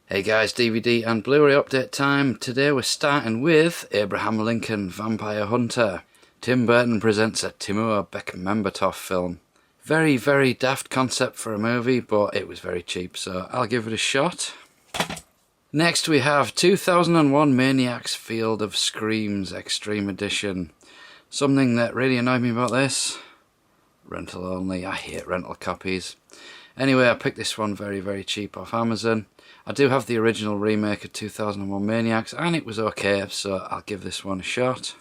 Hey guys, DVD and Blu-ray update time. Today we're starting with Abraham Lincoln Vampire Hunter. Tim Burton presents a Timur Bekmambetov film. Very, very daft concept for a movie, but it was very cheap, so I'll give it a shot. Next we have 2001 MANIACS Field of Screams Extreme Edition. Something that really annoyed me about this: rental only. I hate rental copies. Anyway, I picked this one very, very cheap off Amazon. I do have the original remake of 2001 MANIACS and it was okay, so I'll give this one a shot.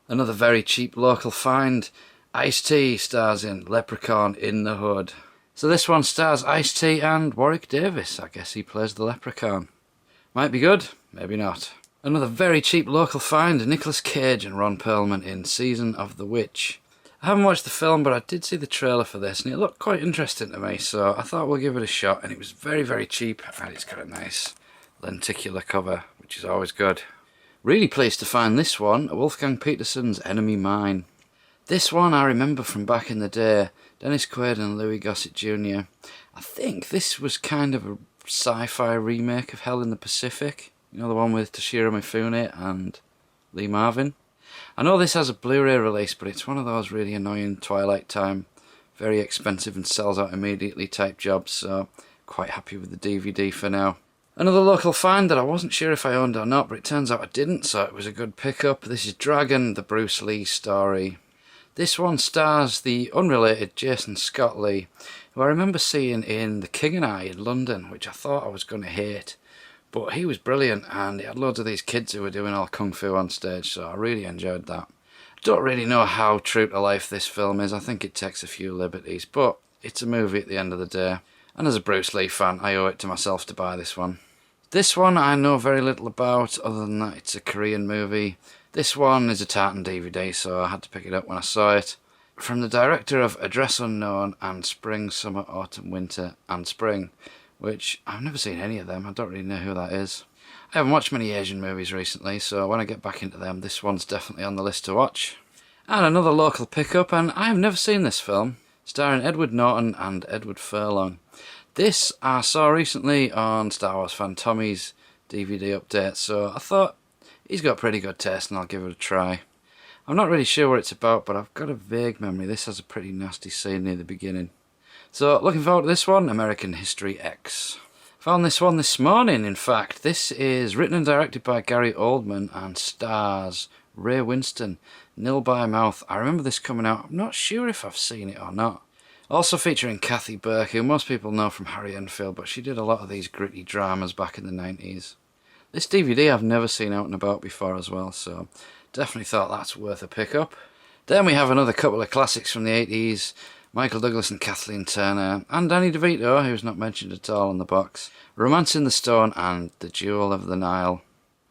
Another very cheap local find. Ice-T stars in Leprechaun in the Hood. So this one stars Ice-T and Warwick Davis. I guess he plays the Leprechaun. Might be good, maybe not. Another very cheap local find. Nicolas Cage and Ron Perlman in Season of the Witch. I haven't watched the film, but I did see the trailer for this and it looked quite interesting to me, so I thought we'll give it a shot. And it was very, very cheap and it's got a nice lenticular cover, which is always good. Really pleased to find this one, Wolfgang Petersen's Enemy Mine. This one I remember from back in the day. Dennis Quaid and Louis Gossett Jr. I think this was kind of a sci-fi remake of Hell in the Pacific. You know, the one with Toshiro Mifune and Lee Marvin. I know this has a Blu-ray release, but it's one of those really annoying Twilight Time, very expensive and sells out immediately type jobs, so quite happy with the DVD for now. Another local find that I wasn't sure if I owned or not, but it turns out I didn't, so it was a good pickup. This is Dragon, the Bruce Lee story. This one stars the unrelated Jason Scott Lee, who I remember seeing in The King and I in London, which I thought I was going to hate. But he was brilliant and he had loads of these kids who were doing all kung fu on stage, so I really enjoyed that. I don't really know how true to life this film is. I think it takes a few liberties, but it's a movie at the end of the day. And as a Bruce Lee fan, I owe it to myself to buy this one. This one I know very little about, other than that it's a Korean movie. This one is a tartan DVD, so I had to pick it up when I saw it. From the director of Address Unknown and Spring, Summer, Autumn, Winter and Spring, which I've never seen any of them. I don't really know who that is. I haven't watched many Asian movies recently, so when I get back into them, this one's definitely on the list to watch. And another local pickup, and I've never seen this film, starring Edward Norton and Edward Furlong. This I saw recently on Star Wars Fan Tommy's DVD update, so I thought he's got pretty good taste and I'll give it a try. I'm not really sure what it's about, but I've got a vague memory. This has a pretty nasty scene near the beginning. So, looking forward to this one, American History X. Found this one this morning, in fact. This is written and directed by Gary Oldman and stars Ray Winston, Nil by Mouth. I remember this coming out. I'm not sure if I've seen it or not. Also featuring Kathy Burke, who most people know from Harry Enfield, but she did a lot of these gritty dramas back in the 90s. This DVD I've never seen out and about before as well, so definitely thought that's worth a pickup. Then we have another couple of classics from the 80s. Michael Douglas and Kathleen Turner, and Danny DeVito, who's not mentioned at all on the box. Romance in the Stone and The Jewel of the Nile.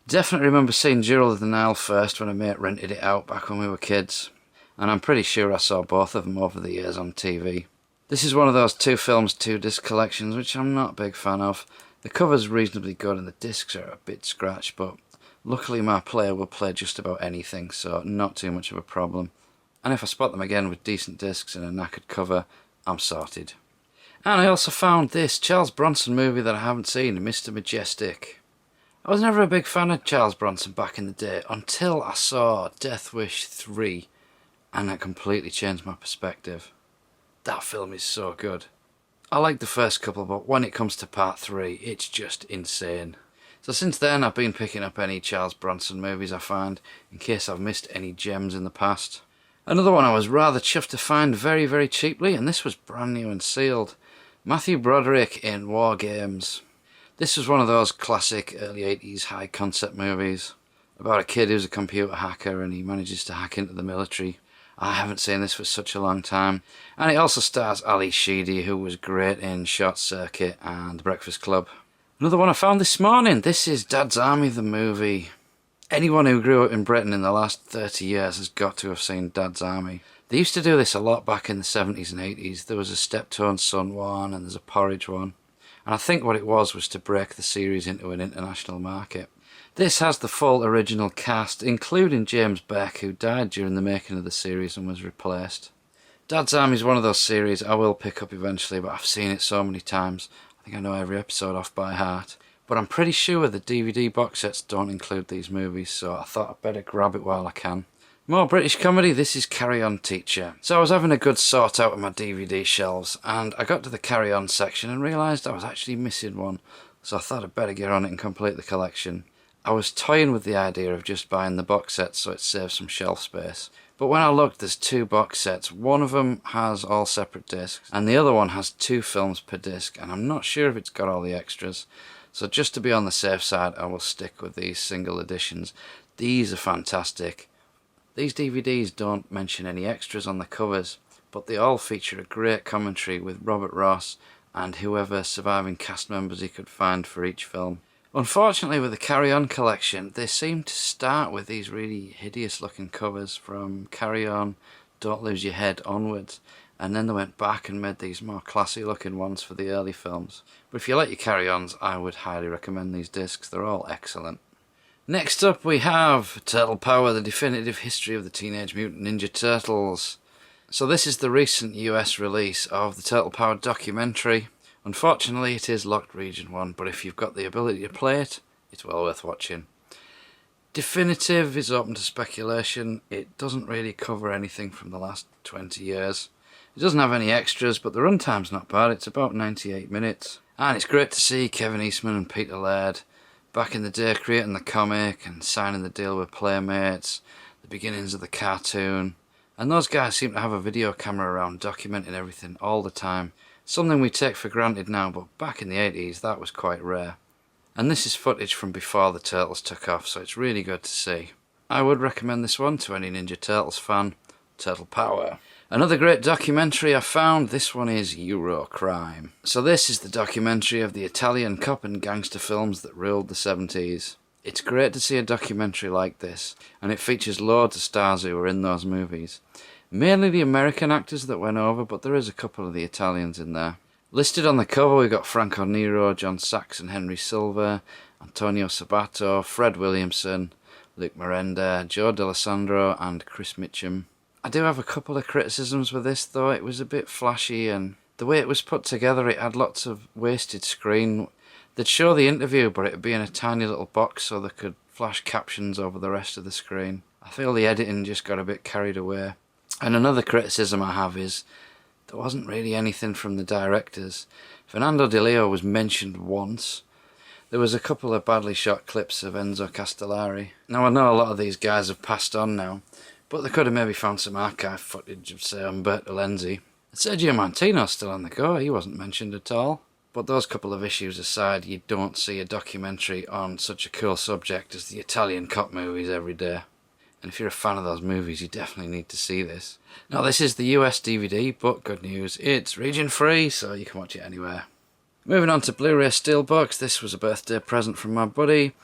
Definitely remember seeing Jewel of the Nile first when a mate rented it out back when we were kids. And I'm pretty sure I saw both of them over the years on TV. This is one of those 2 films, 2 disc collections, which I'm not a big fan of. The cover's reasonably good and the discs are a bit scratched, but luckily my player will play just about anything, so not too much of a problem. And if I spot them again with decent discs and a knackered cover, I'm sorted. And I also found this Charles Bronson movie that I haven't seen, Mr. Majestic. I was never a big fan of Charles Bronson back in the day until I saw Death Wish 3, and that completely changed my perspective. That film is so good. I like the first couple, but when it comes to part 3, it's just insane. So since then I've been picking up any Charles Bronson movies I find, in case I've missed any gems in the past. Another one I was rather chuffed to find very, very cheaply, and this was brand new and sealed. Matthew Broderick in WARGAMES. This was one of those classic early 80s high concept movies about a kid who's a computer hacker and he manages to hack into the military. I haven't seen this for such a long time. And it also stars Ali Sheedy, who was great in Short Circuit and Breakfast Club. Another one I found this morning. This is Dad's Army the movie. Anyone who grew up in Britain in the last 30 years has got to have seen Dad's Army. They used to do this a lot back in the 70s and 80s. There was a Steptoe Son one and there's a Porridge one. And I think what it was to break the series into an international market. This has the full original cast, including James Beck, who died during the making of the series and was replaced. Dad's Army is one of those series I will pick up eventually, but I've seen it so many times. I think I know every episode off by heart. But I'm pretty sure the DVD box sets don't include these movies, so I thought I'd better grab it while I can. More British comedy, this is Carry On Teacher. So I was having a good sort out of my DVD shelves, and I got to the Carry On section and realised I was actually missing one, so I thought I'd better get on it and complete the collection. I was toying with the idea of just buying the box set so it saves some shelf space. But when I looked, there's 2 box sets. One of them has all separate discs, and the other one has 2 films per disc, and I'm not sure if it's got all the extras. So just to be on the safe side, I will stick with these single editions. These are fantastic. These DVDs don't mention any extras on the covers, but they all feature a great commentary with Robert Ross and whoever surviving cast members he could find for each film. Unfortunately, with the Carry On collection, they seem to start with these really hideous looking covers from Carry On, Don't Lose Your Head onwards, and then they went back and made these more classy looking ones for the early films. But if you like your Carry Ons, I would highly recommend these discs, they're all excellent. Next up we have Turtle Power, the definitive history of the Teenage Mutant Ninja Turtles. So this is the recent US release of the Turtle Power documentary. Unfortunately it is locked region 1, but if you've got the ability to play it, it's well worth watching. Definitive is open to speculation. It doesn't really cover anything from the last 20 years. It doesn't have any extras, but the runtime's not bad, it's about 98 minutes. And it's great to see Kevin Eastman and Peter Laird back in the day creating the comic and signing the deal with Playmates, the beginnings of the cartoon. And those guys seem to have a video camera around documenting everything all the time. Something we take for granted now, but back in the 80s that was quite rare. And this is footage from before the Turtles took off, so it's really good to see. I would recommend this one to any Ninja Turtles fan. Turtle Power. Another great documentary I found, this one is Eurocrime. So this is the documentary of the Italian cop and gangster films that ruled the 70s. It's great to see a documentary like this, and it features loads of stars who were in those movies. Mainly the American actors that went over, but there is a couple of the Italians in there. Listed on the cover we've got Franco Nero, John Saxon, Henry Silva, Antonio Sabato, Fred Williamson, Luke Miranda, Joe D'Alessandro and Chris Mitchum. I do have a couple of criticisms with this though. It was a bit flashy and the way it was put together, it had lots of wasted screen. They'd show the interview but it'd be in a tiny little box so they could flash captions over the rest of the screen. I feel the editing just got a bit carried away. And another criticism I have is there wasn't really anything from the directors. Fernando Di Leo was mentioned once. There was a couple of badly shot clips of Enzo Castellari. Now I know a lot of these guys have passed on now, but they could have maybe found some archive footage of, say, Umberto Lenzi. Sergio Martino's still on the go, he wasn't mentioned at all. But those couple of issues aside, you don't see a documentary on such a cool subject as the Italian cop movies every day. And if you're a fan of those movies, you definitely need to see this. Now this is the US DVD, but good news, it's region free, so you can watch it anywhere. Moving on to Blu-ray Steelbooks, this was a birthday present from my buddy,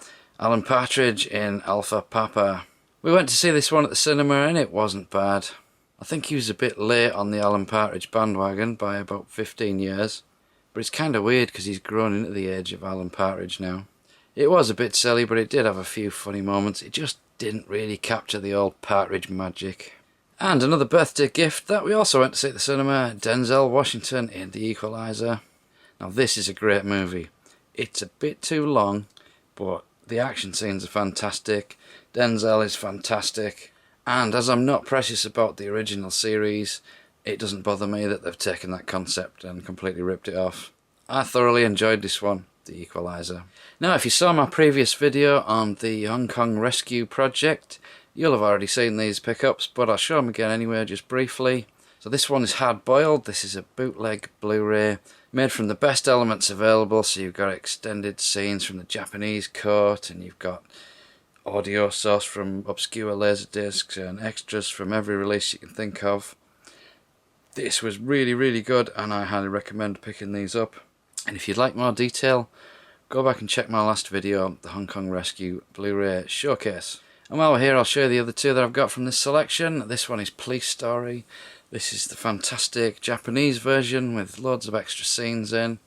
Alan Partridge in Alpha Papa. We went to see this one at the cinema and it wasn't bad. I think he was a bit late on the Alan Partridge bandwagon by about 15 years. But it's kind of weird because he's grown into the age of Alan Partridge now. It was a bit silly, but it did have a few funny moments. It just didn't really capture the old Partridge magic. And another birthday gift that we also went to see at the cinema, Denzel Washington in The Equalizer. Now this is a great movie. It's a bit too long, but the action scenes are fantastic. Denzel is fantastic. And as I'm not precious about the original series, it doesn't bother me that they've taken that concept and completely ripped it off. I thoroughly enjoyed this one, The Equalizer. Now if you saw my previous video on the Hong Kong Rescue Project, you'll have already seen these pickups, but I'll show them again anyway, just briefly. So this one is hard boiled. This is a bootleg Blu-ray made from the best elements available. So you've got extended scenes from the Japanese court, and you've got audio source from obscure laserdiscs and extras from every release you can think of. This was really, really good, and I highly recommend picking these up. And if you'd like more detail, go back and check my last video, the Hong Kong Rescue Blu-ray Showcase. And while we're here, I'll show you the other two that I've got from this selection. This one is Police Story. This is the fantastic Japanese version with loads of extra scenes in.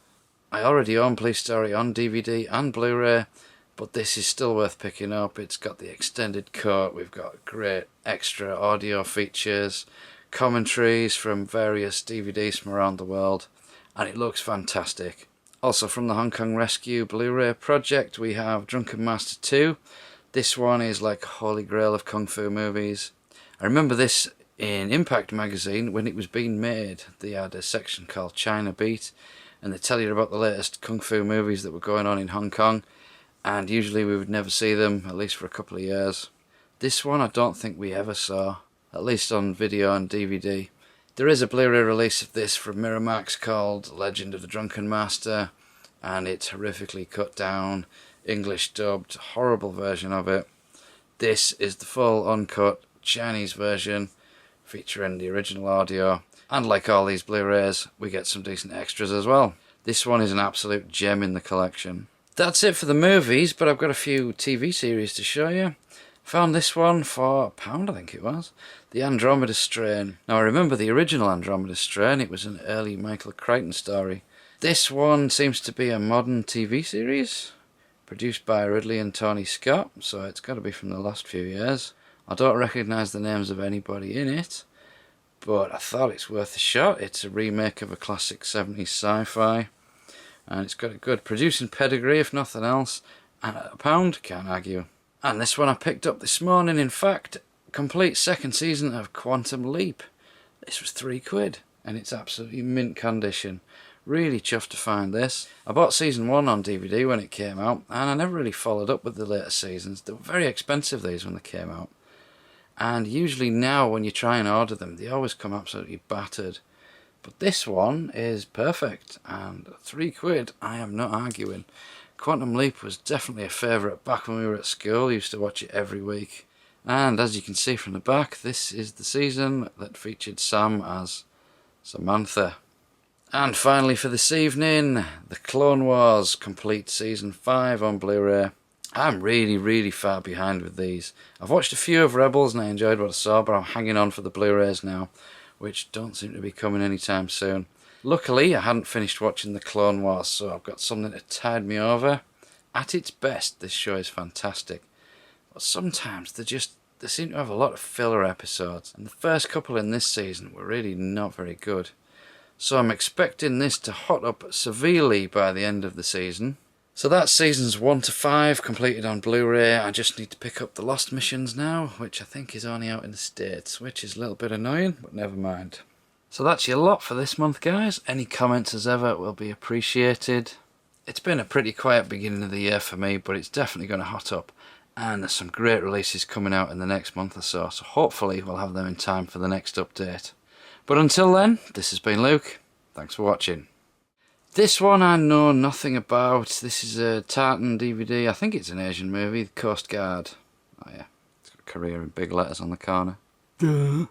I already own Police Story on DVD and Blu-ray, but this is still worth picking up. It's got the extended cut, we've got great extra audio features, commentaries from various DVDs from around the world, and it looks fantastic. Also from the Hong Kong Rescue Blu-ray project we have Drunken Master 2. This one is like a holy grail of kung fu movies. I remember this in Impact magazine when it was being made. They had a section called China Beat, and they tell you about the latest kung fu movies that were going on in Hong Kong, and usually we would never see them, at least for a couple of years. This one I don't think we ever saw, at least on video and DVD. There is a Blu-ray release of this from Miramax called Legend of the Drunken Master, and it's horrifically cut down, English dubbed, horrible version of it. This is the full uncut Chinese version featuring the original audio, and like all these Blu-rays we get some decent extras as well. This one is an absolute gem in the collection. That's it for the movies, but I've got a few TV series to show you. Found this one for £1, I think it was. The Andromeda Strain. Now I remember the original Andromeda Strain, it was an early Michael Crichton story. This one seems to be a modern TV series, produced by Ridley and Tony Scott, so it's got to be from the last few years. I don't recognise the names of anybody in it, but I thought it's worth a shot. It's a remake of a classic 70s sci-fi, and it's got a good producing pedigree if nothing else, and at £1, can't argue. And this one I picked up this morning, in fact, complete second season of Quantum Leap. This was £3, and it's absolutely mint condition. Really chuffed to find this. I bought season 1 on DVD when it came out, and I never really followed up with the later seasons. They were very expensive, these, when they came out. And usually now when you try and order them, they always come absolutely battered. But this one is perfect, and £3, I am not arguing. Quantum Leap was definitely a favourite back when we were at school. Used to watch it every week. And as you can see from the back, this is the season that featured Sam as Samantha. And finally for this evening, The Clone Wars Complete Season 5 on Blu-ray. I'm really far behind with these. I've watched a few of Rebels and I enjoyed what I saw, but I'm hanging on for the Blu-rays now, which don't seem to be coming anytime soon. Luckily I hadn't finished watching The Clone Wars, so I've got something to tide me over. At its best, this show is fantastic, but sometimes they seem to have a lot of filler episodes, and the first couple in this season were really not very good. So I'm expecting this to hot up severely by the end of the season. So that's seasons 1 to 5 completed on Blu-ray. I just need to pick up the Lost Missions now, which I think is only out in the States, which is a little bit annoying, but never mind. So that's your lot for this month, guys. Any comments as ever will be appreciated. It's been a pretty quiet beginning of the year for me, but it's definitely going to hot up, and there's some great releases coming out in the next month or so, so hopefully we'll have them in time for the next update. But until then, this has been Luke. Thanks for watching. This one I know nothing about. This is a tartan DVD. I think it's an Asian movie, The Coast Guard. Oh yeah, it's got Korea in big letters on the corner. Duh.